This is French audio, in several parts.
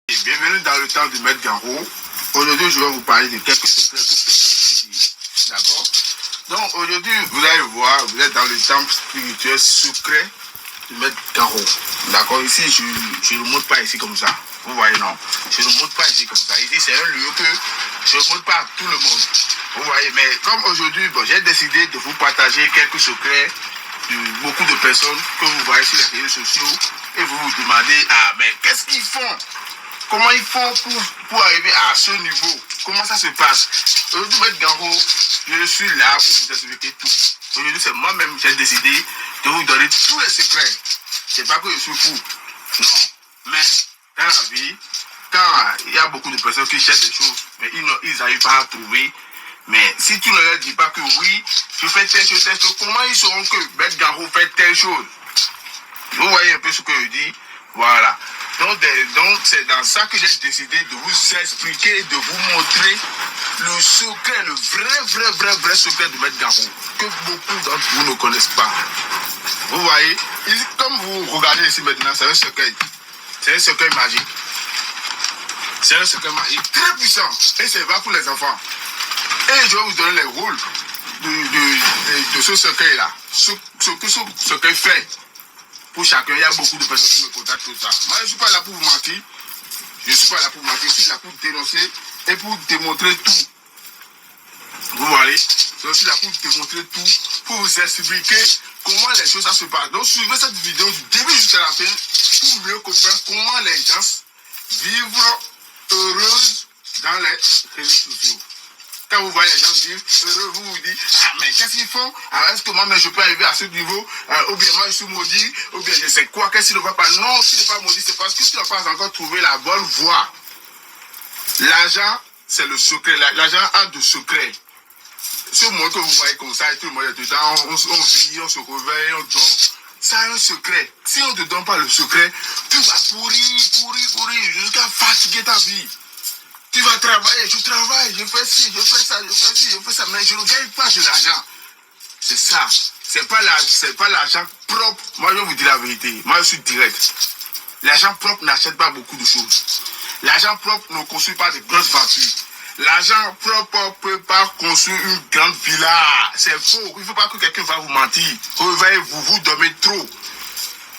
Bienvenue dans le temps de Maître Ganro. Aujourd'hui, je vais vous parler de quelques secrets que je vais dire. D'accord? Donc, aujourd'hui, vous allez voir, vous êtes dans le temple spirituel secret de Maître Ganro. D'accord? Ici, je ne montre pas ici comme ça. Vous voyez, non? Je ne montre pas ici comme ça. Ici, c'est un lieu que je ne montre pas à tout le monde. Vous voyez, mais comme aujourd'hui, bon, j'ai décidé de vous partager quelques secrets de beaucoup de personnes que vous voyez sur les réseaux sociaux et vous vous demandez, ah, mais qu'est-ce qu'ils font? Comment ils font pour arriver à ce niveau? Comment ça se passe? Aujourd'hui, Maître Ganro, je suis là pour vous expliquer tout. Aujourd'hui, c'est moi-même qui ai décidé de vous donner tous les secrets. C'est pas que je suis fou. Non. Mais dans la vie, quand il y a beaucoup de personnes qui cherchent des choses, mais ils n'arrivent pas à trouver. Mais si tu ne leur dis pas que oui, je fais telle chose, comment ils sauront que Maître Ganro fait telle chose? Vous voyez un peu ce que je dis? Voilà. Donc c'est dans ça que j'ai décidé de vous expliquer, de vous montrer le secret, le vrai secret de Maître Ganro, que beaucoup d'entre vous ne connaissent pas. Vous voyez, comme vous regardez ici maintenant, c'est un secret. C'est un secret magique. C'est un secret magique très puissant. Et c'est pas pour les enfants. Et je vais vous donner les rôles de ce secret-là. Ce que ce secret fait. Pour chacun, il y a beaucoup de personnes qui me contactent tout ça. Moi, je ne suis pas là pour vous mentir. Je ne suis pas là pour vous mentir. Je suis là pour dénoncer et pour démontrer tout. Vous voyez? Je suis là pour démontrer tout, pour vous expliquer comment les choses ça se passent. Donc, suivez cette vidéo du début jusqu'à la fin pour mieux comprendre comment les gens vivent heureuses dans les réseaux sociaux. Quand vous voyez les gens vivre heureux, vous vous dites, ah mais qu'est-ce qu'ils font? Alors est-ce que moi je peux arriver à ce niveau? Ou bien moi je suis maudit, ou bien je sais quoi, qu'est-ce qui ne va pas? Non, tu n'es pas maudit, c'est parce que tu n'as pas encore trouvé la bonne voie. L'argent, c'est le secret. L'argent a de secrets. Ce monde que vous voyez comme ça, et tout le monde est dedans, on vit, on se réveille, on dort. Ça a un secret. Si on ne te donne pas le secret, tu vas courir, jusqu'à fatiguer ta vie. Tu vas travailler, je travaille, je fais ci, je fais ça, mais je ne gagne pas de l'argent. C'est ça. C'est pas l'argent propre. Moi, je vais vous dire la vérité. Moi, je suis direct. L'argent propre n'achète pas beaucoup de choses. L'argent propre ne construit pas de grosses voitures. L'argent propre ne peut pas construire une grande villa. C'est faux. Il ne faut pas que quelqu'un va vous mentir. Vous dormez trop.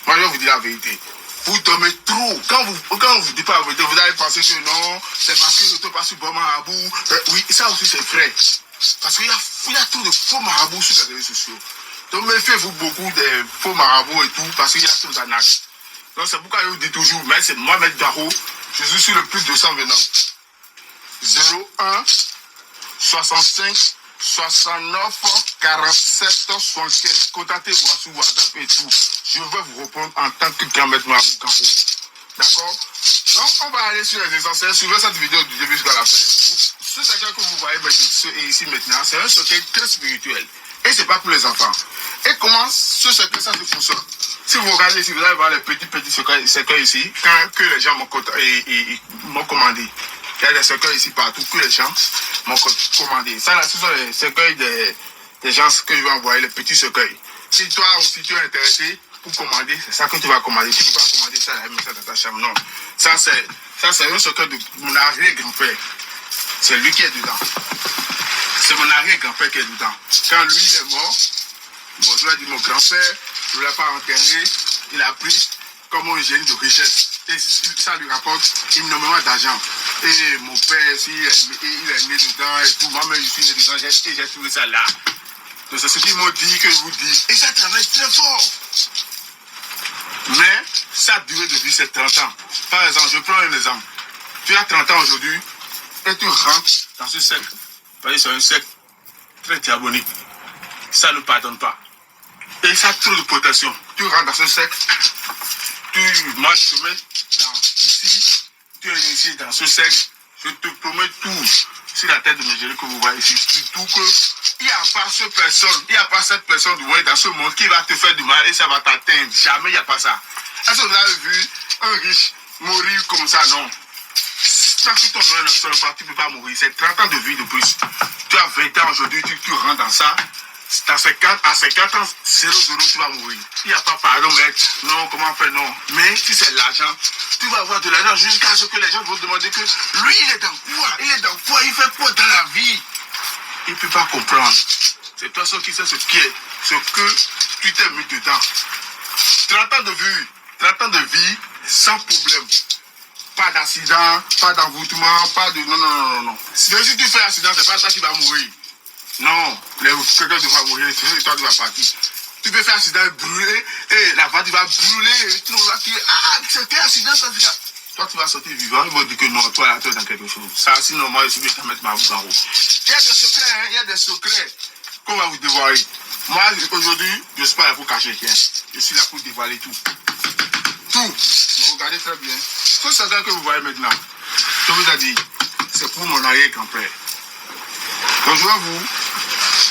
Moi, je vais vous dire la vérité. Vous dormez trop. Quand vous dites pas la vérité, vous allez penser que non, c'est parce que je ne passe sur bon marabout. Oui, ça aussi c'est vrai. Parce qu'il y a trop de faux marabouts sur les réseaux sociaux. Donc méfiez-vous beaucoup des faux marabouts et tout, parce qu'il y a trop d'arnaques. Donc c'est pourquoi je vous dis toujours, mais c'est moi, Maître Ganro, je suis sur le plus de 229. 01 65 69 47 75. Contactez-moi sur WhatsApp et tout. Je vais vous répondre en tant que grand Maître Ganro. D'accord? Donc, on va aller sur les essentiels. Suivez cette vidéo du début jusqu'à la fin. Ce secret que vous voyez ici maintenant, c'est un secret très spirituel. Et ce n'est pas pour les enfants. Et comment ce secret, ça se fonctionne? Si vous regardez ici, vous allez voir les petits secrets ici, que les gens m'ont commandé. Il y a des secrets ici partout que les gens m'ont commandé. Ça, là, ce sont les secrets des gens que je vais envoyer, les petits secrets. Si toi aussi tu es intéressé pour commander, c'est ça que tu vas commander. Tu ne peux pas commander ça, mettre ça dans ta chambre. Non. Ça, c'est un secret de mon arrière-grand-père. C'est lui qui est dedans. C'est mon arrière-grand-père qui est dedans. Quand lui il est mort, bon, je lui ai dit, mon grand-père, je ne l'ai pas enterré, il a pris comme un génie de richesse. Et ça lui rapporte énormément d'argent. Et mon père, il est né dedans et tout. Moi-même, je suis né dedans, j'ai trouvé ça là. Donc c'est ce qu'ils m'ont dit que je vous dis. Et ça travaille très fort. Mais sa durée de vie, c'est 30 ans. Par exemple, je prends un exemple. Tu as 30 ans aujourd'hui et tu rentres dans ce cercle. Parce que c'est un cercle très diabolique. Ça ne pardonne pas. Et ça a trop de protection. Tu rentres dans ce cercle. Moi, je te mets ici. Tu es initié dans ce cercle. Je te promets tout sur la tête de mes génies que vous voyez ici. Surtout qu'il n'y a pas cette personne dans ce monde qui va te faire du mal et ça va t'atteindre. Jamais il n'y a pas ça. Est-ce que vous avez vu un riche mourir comme ça? Non. Tant que ton nom ne sort pas, tu ne peux pas mourir. C'est 30 ans de vie de plus. Tu as 20 ans aujourd'hui, tu rentres dans ça. à 50 ans, 0,0, tu vas mourir. Il n'y a pas pardon, mec. Non, comment faire, non. Mais si c'est l'argent, tu vas avoir de l'argent jusqu'à ce que les gens vont demander que lui, il est dans quoi? Il est dans quoi? Il fait quoi dans la vie? Il ne peut pas comprendre. C'est toi seul qui sais ce que tu t'es mis dedans. 30 ans de vie, sans problème. Pas d'accident, pas d'envoûtement, pas de... Non. Si tu fais accident, c'est pas toi qui vas mourir. Non, quelqu'un devra mourir, c'est toi qui vas partir. Tu peux faire accident et brûler, et la voiture va brûler, et tout le monde va dire, ah, c'était accident, ça fait... Toi, tu vas sortir vivant, ils vont dire que non, toi, là, tu es dans quelque chose. Ça, sinon, moi, je suis obligé de mettre ma route en haut. Il y a des secrets, il y a des secrets qu'on va vous dévoiler. Moi, aujourd'hui, je ne suis pas là pour cacher rien. Je suis là pour dévoiler tout. Tout. Mais regardez très bien. Tout ça que vous voyez maintenant, je vous ai dit, c'est pour mon arrière-grand-père. Donc, je vais vous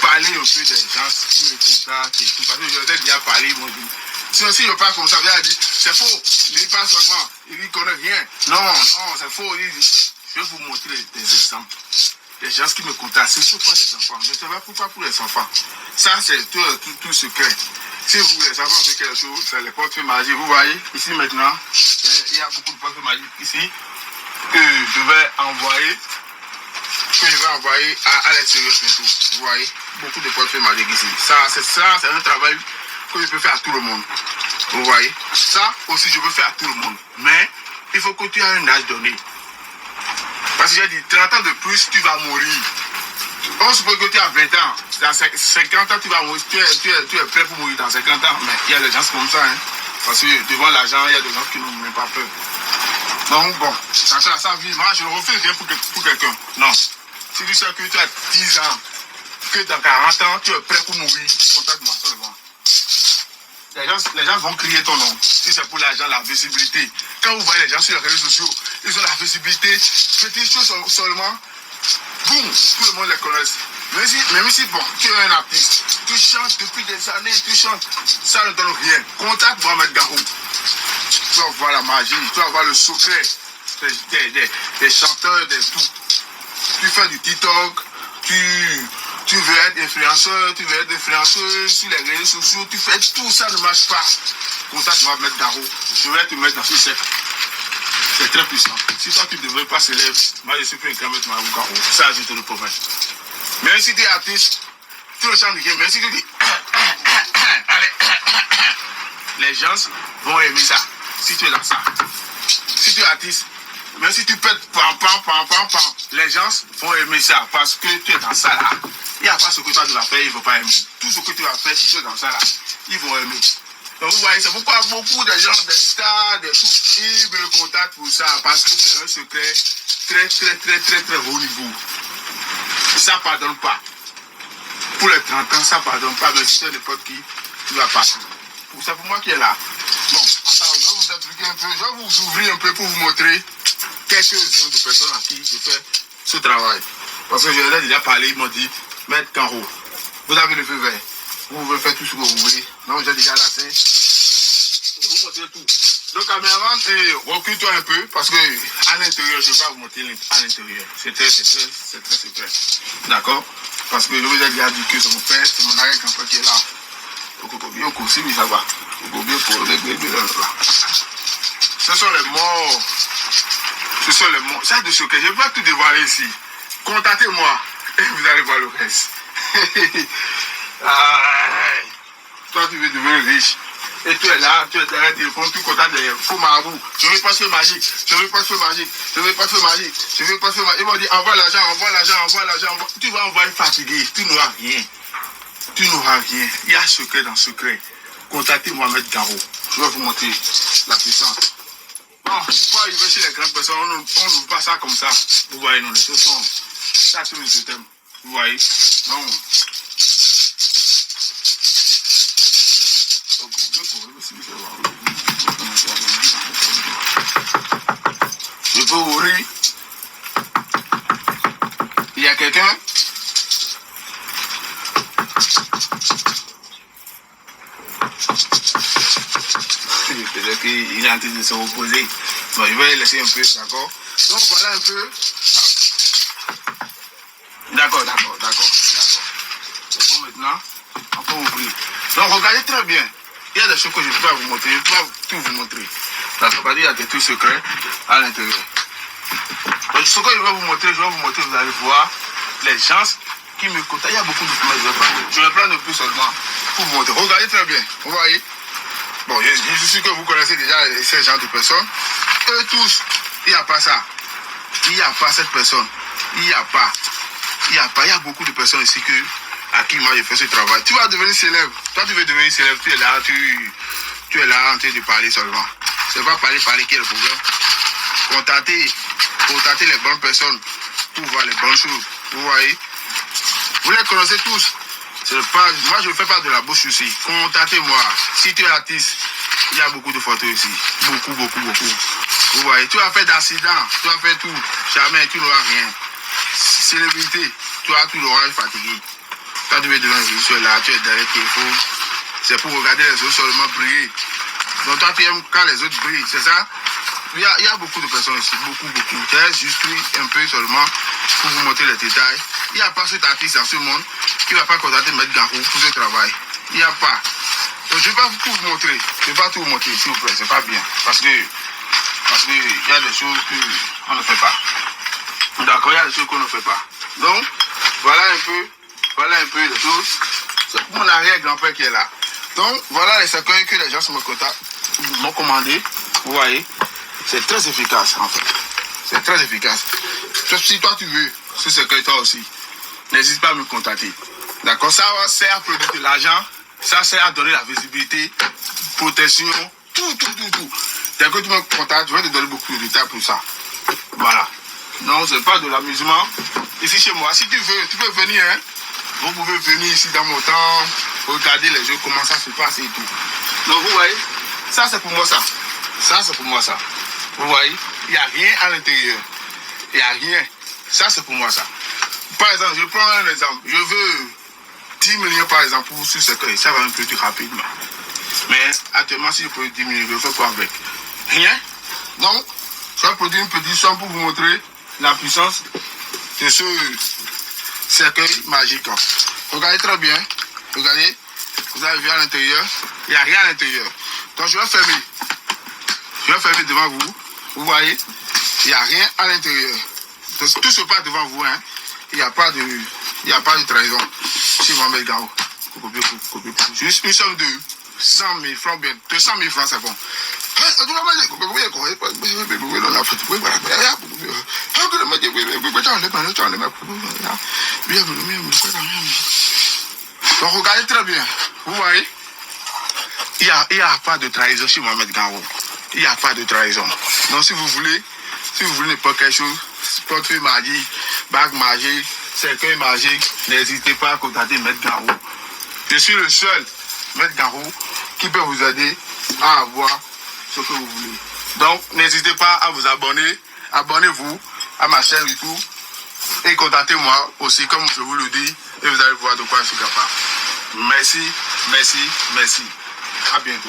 parler un peu des gens qui me contactent et tout. Parce que je leur ai déjà parlé, ils m'ont dit. Sinon, si je parle comme ça, il dit, c'est faux. Il dit pas seulement, il ne connaît rien. Non, c'est faux. Il dit, je vais vous montrer des exemples. Les gens qui me contactent, c'est surtout des enfants. Je ne sais pas pourquoi pour les enfants. Ça, c'est tout secret. Si vous, les enfants, avez quelque chose, c'est les portes magiques. Vous voyez, ici maintenant, il y a beaucoup de portes magiques ici que je vais envoyer à l'extérieur bientôt. Vous voyez, beaucoup de portes magiques ici. Ça, c'est un travail que je peux faire à tout le monde. Vous voyez, ça aussi, je peux faire à tout le monde. Mais il faut que tu aies un âge donné. Parce que j'ai dit, 30 ans de plus, tu vas mourir. On suppose que tu as 20 ans. Dans 50 ans, tu vas mourir. Tu es prêt pour mourir dans 50 ans. Mais il y a des gens comme ça. Hein. Parce que devant l'argent, il y a des gens qui n'ont même pas peur. Donc, bon, ça vit. Moi, je ne refuse rien pour quelqu'un. Non. Si tu sais que tu as 10 ans, que dans 40 ans, tu es prêt pour mourir, contacte-moi seulement. Les gens vont crier ton nom. Si c'est pour l'argent, la visibilité. Quand vous voyez les gens sur les réseaux sociaux, ils ont la visibilité. Petite chose seulement, boum, tout le monde les connaît. Même si, bon, tu es un artiste, tu chantes depuis des années, tu chantes, ça ne donne rien. Contacte Mohamed Garou. Tu vas voir la magie, tu vas voir le secret des chanteurs, des tout. Tu fais du TikTok, tu veux être influenceur, tu veux être influenceuse sur les réseaux sociaux, tu fais tout ça ne marche pas. Contacte Mohamed Garou, je vais te mettre dans ce cercle. C'est très puissant. Si toi tu ne devrais pas célèbre, moi je suis plus incapable de mettre Mohamed Garou. Ça, je te le promets. Même si tu es artiste, tu ne chantes rien, même si tu dis allez, les gens vont aimer ça. Si tu es dans ça. Si tu es artiste, même si tu pètes pam, les gens vont aimer ça parce que tu es dans ça là. Il n'y a pas ce que toi tu vas faire, ils ne vont pas aimer. Tout ce que tu vas faire, si tu es dans ça là, ils vont aimer. Donc vous voyez, c'est pourquoi beaucoup de gens, des stars, des tout, ils me contactent pour ça parce que c'est un secret très haut niveau. Ça ne pardonne pas. Pour les 30 ans, ça ne pardonne pas, mais si tu es n'importe qui, tu vas passer. C'est pour moi qui est là. Bon, attends, je vais vous expliquer un peu, je vais vous ouvrir un peu pour vous montrer quelques-unes de personnes à qui je fais ce travail. Parce que je leur ai déjà parlé, ils m'ont dit, Maître Caro, vous avez le feu vert. Vous pouvez faire tout ce que vous voulez. Donc j'ai déjà lassé. Je vais vous montrer tout. Donc caméraman, recule-toi un peu parce que à l'intérieur, je ne vais pas vous montrer à l'intérieur. C'est très secret. D'accord? Parce que je vous ai déjà dit que c'est mon père, c'est mon arrière-grand-père qui est là. Ce sont les morts. Ça de secret. Je ne vais pas tout dévoiler ici. Contactez-moi et vous allez voir le reste. Toi, tu veux devenir riche. Et tu es là, tu es derrière le téléphone, tu contactes des faux marabouts. Je ne veux pas de feu magique. Ils vont dire envoie l'argent. Tu vas envoyer fatigué. Tu n'auras rien. Il y a secret dans secret. Contactez Mohamed Garou. Je vais vous montrer la puissance. Bon, pour arriver chez les grandes personnes, on n'ouvre pas ça comme ça. Vous voyez, non, les choses sont. Ça, c'est le système. Vous voyez? Non. Je peux ouvrir. Il y a quelqu'un? Peut-être qu'il est en train de se reposer. Bon, je vais laisser un peu, d'accord? Donc voilà un peu. D'accord. C'est bon maintenant. On peut ouvrir. Donc regardez très bien. Il y a des choses que je ne peux pas vous montrer. Je ne peux pas tout vous montrer. Parce que il y a des trucs secrets à l'intérieur. Donc ce que je vais vous montrer, vous allez voir les gens qui me contactent. Il y a beaucoup de choses. Je vais prendre plus seulement pour vous montrer. Regardez très bien. Vous voyez. Bon, je suis sûr que vous connaissez déjà ces gens de personnes. Eux tous, il n'y a pas ça. Il n'y a pas cette personne. Il n'y a pas. Il y a beaucoup de personnes ici à qui moi je fais ce travail. Tu vas devenir célèbre. Toi, tu veux devenir célèbre. Tu es là, tu es là en train de parler seulement. C'est pas parler qui est le problème. Contacter les bonnes personnes pour voir les bonnes choses. Vous voyez? Vous les connaissez tous. Moi, je ne fais pas de la bouche ici. Contactez-moi. Si tu es artiste, il y a beaucoup de photos ici. Beaucoup. Vous voyez, tu as fait d'accidents, tu as fait tout. Jamais, tu n'auras rien. Célébrité, tu as tout l'oreille fatigué. Quand tu es devant les tu es là, tu es derrière le téléphone. C'est pour regarder les autres seulement briller. Donc toi, tu aimes quand les autres brillent, c'est ça? Il y a beaucoup de personnes ici, beaucoup. J'ai juste pris un peu seulement pour vous montrer les détails. Il n'y a pas cet artiste dans ce monde qui ne va pas contacter Maître Garou pour ce travail. Il n'y a pas. Donc, je ne vais pas tout vous montrer. Je ne vais pas tout vous montrer, s'il vous plaît. C'est pas bien. Parce que il y a des choses qu'on ne fait pas. D'accord, il y a des choses qu'on ne fait pas. Donc, voilà un peu les choses. C'est pour mon arrière-grand-père qui est là. Donc, voilà les cercueils que les gens m'ont commandé. Vous voyez, c'est très efficace en fait. C'est très efficace. Si toi tu veux ce cercueil, toi aussi, n'hésite pas à me contacter. D'accord, ça sert à produire de l'argent, ça sert à donner la visibilité, protection, tout. Dès que tu me contactes, je vais te donner beaucoup de détails pour ça. Voilà. Non, c'est pas de l'amusement. Ici chez moi, si tu veux, tu peux venir. Hein? Vous pouvez venir ici dans mon temps, regarder les jeux, comment ça se passe et tout. Donc vous voyez, ça c'est pour moi ça. Ça c'est pour moi ça. Vous voyez, il n'y a rien à l'intérieur. Il n'y a rien. Ça c'est pour moi ça. Par exemple, je prends un exemple. Je veux 10 millions par exemple pour ce cercueil. Ça va me coûter rapidement. Mais actuellement, si je produis 10 millions, je fais quoi avec? Rien. Donc, je vais produire une petite somme pour vous montrer la puissance de ce cercueil magique. Regardez très bien. Regardez. Vous avez vu à l'intérieur. Il n'y a rien à l'intérieur. Donc, je vais fermer. Je vais fermer devant vous. Vous voyez. Il n'y a rien à l'intérieur. Tout se passe devant vous. Hein. Il n'y a pas de trahison. Si Mohamed Gao. Juste une somme de 100 000 francs. Bien. 200 000 francs, c'est bon. Donc regardez très bien. Vous voyez, il n'y a pas de trahison chez Mohamed Gao. Il n'y a pas de trahison. Donc si vous voulez n'importe quelque chose, portefeuille magique, bague magique, cercueil magique, n'hésitez pas à contacter Maître Gao. Je suis le seul Maître Gao qui peut vous aider à avoir ce que vous voulez. Donc, n'hésitez pas à vous abonner. Abonnez-vous à ma chaîne YouTube et contactez-moi aussi, comme je vous le dis, et vous allez voir de quoi je suis capable. Merci. À bientôt.